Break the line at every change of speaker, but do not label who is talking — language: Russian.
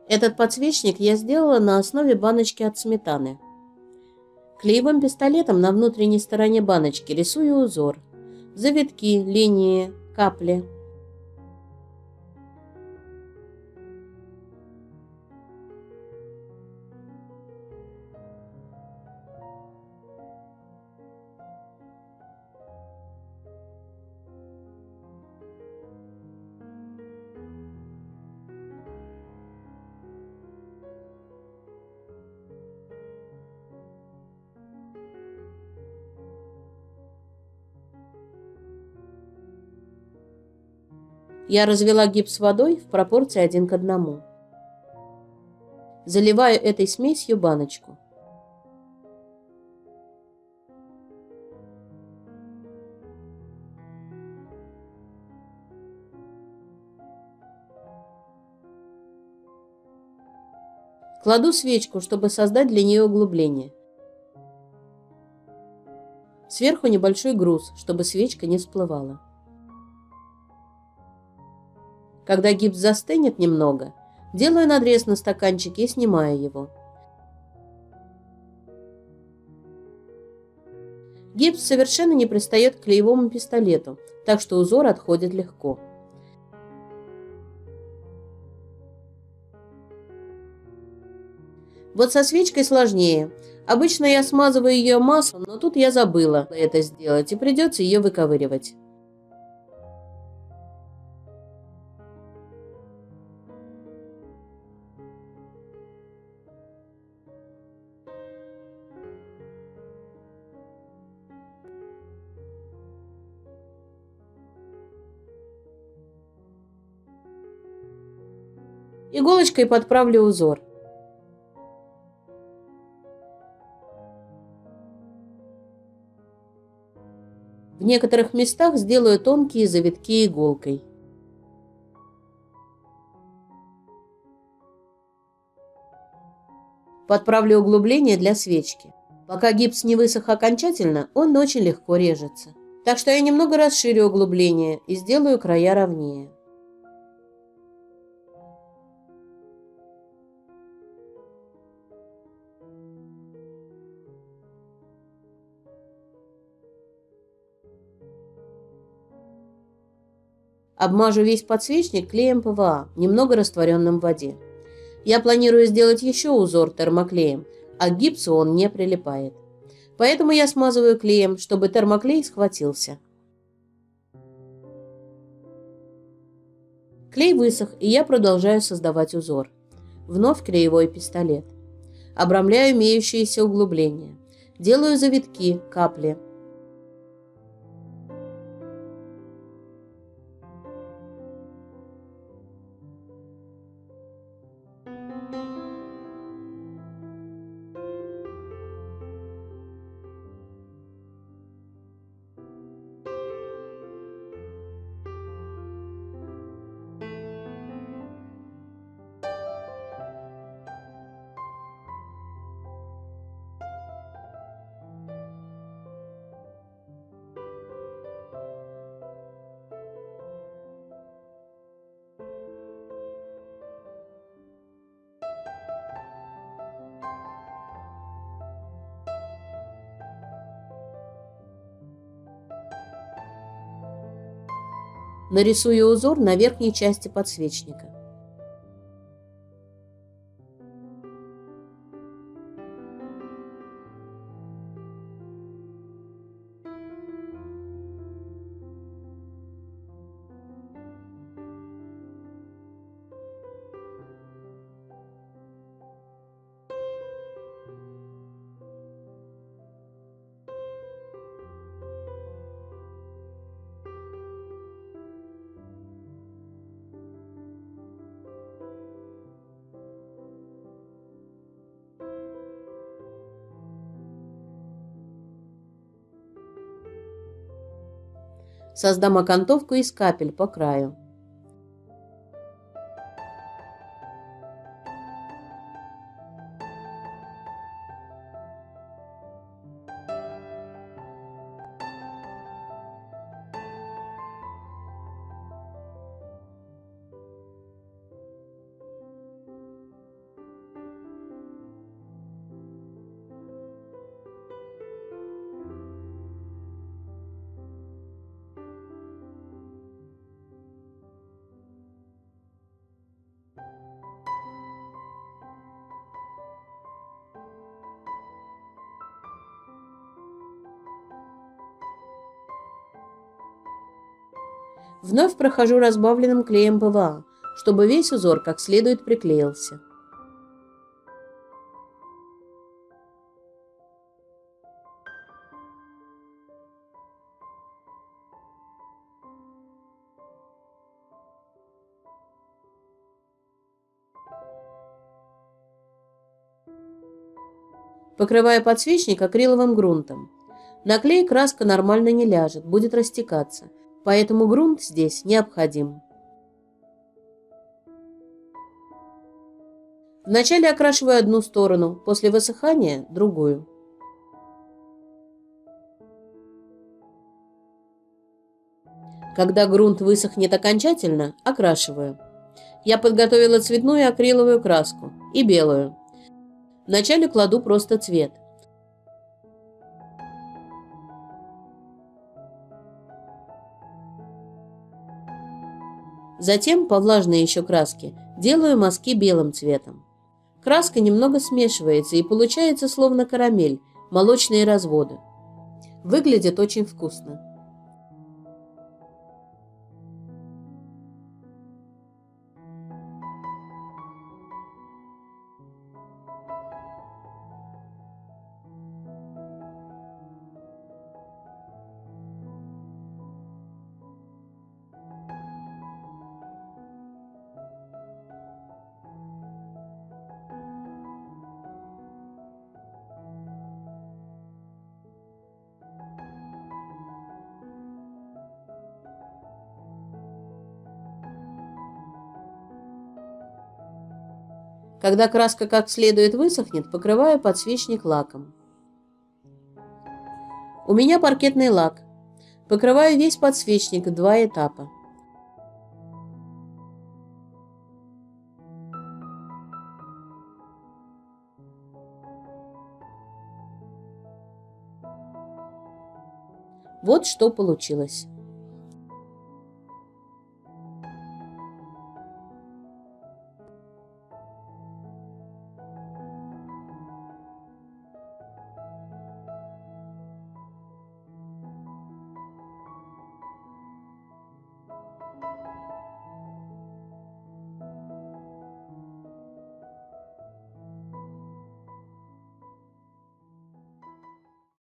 Этот подсвечник я сделала на основе баночки от сметаны. Клеевым пистолетом на внутренней стороне баночки рисую узор. Завитки, линии, капли. Я развела гипс водой в пропорции 1 к 1. Заливаю этой смесью баночку. Кладу свечку, чтобы создать для нее углубление. Сверху небольшой груз, чтобы свечка не всплывала. Когда гипс застынет немного, делаю надрез на стаканчике и снимаю его. Гипс совершенно не пристает к клеевому пистолету, так что узор отходит легко. Вот со свечкой сложнее. Обычно я смазываю ее маслом, но тут я забыла это сделать, и придется ее выковыривать. Иголочкой подправлю узор. В некоторых местах сделаю тонкие завитки иголкой. Подправлю углубление для свечки. Пока гипс не высох окончательно, он очень легко режется. Так что я немного расширю углубление и сделаю края ровнее. Обмажу весь подсвечник клеем ПВА, немного растворенным в воде. Я планирую сделать еще узор термоклеем, а к гипсу он не прилипает. Поэтому я смазываю клеем, чтобы термоклей схватился. Клей высох, и я продолжаю создавать узор. Вновь клеевой пистолет. Обрамляю имеющиеся углубления. Делаю завитки, капли. Нарисую узор на верхней части подсвечника. Создам окантовку из капель по краю. Вновь прохожу разбавленным клеем ПВА, чтобы весь узор как следует приклеился. Покрываю подсвечник акриловым грунтом. На клей краска нормально не ляжет, будет растекаться, поэтому грунт здесь необходим. Вначале окрашиваю одну сторону, после высыхания – другую. Когда грунт высохнет окончательно, окрашиваю. Я подготовила цветную акриловую краску и белую. Вначале кладу просто цвет. Затем, по влажной еще краске, делаю мазки белым цветом. Краска немного смешивается и получается словно карамель, молочные разводы. Выглядит очень вкусно. Когда краска как следует высохнет, покрываю подсвечник лаком. У меня паркетный лак. Покрываю весь подсвечник в 2 этапа. Вот что получилось.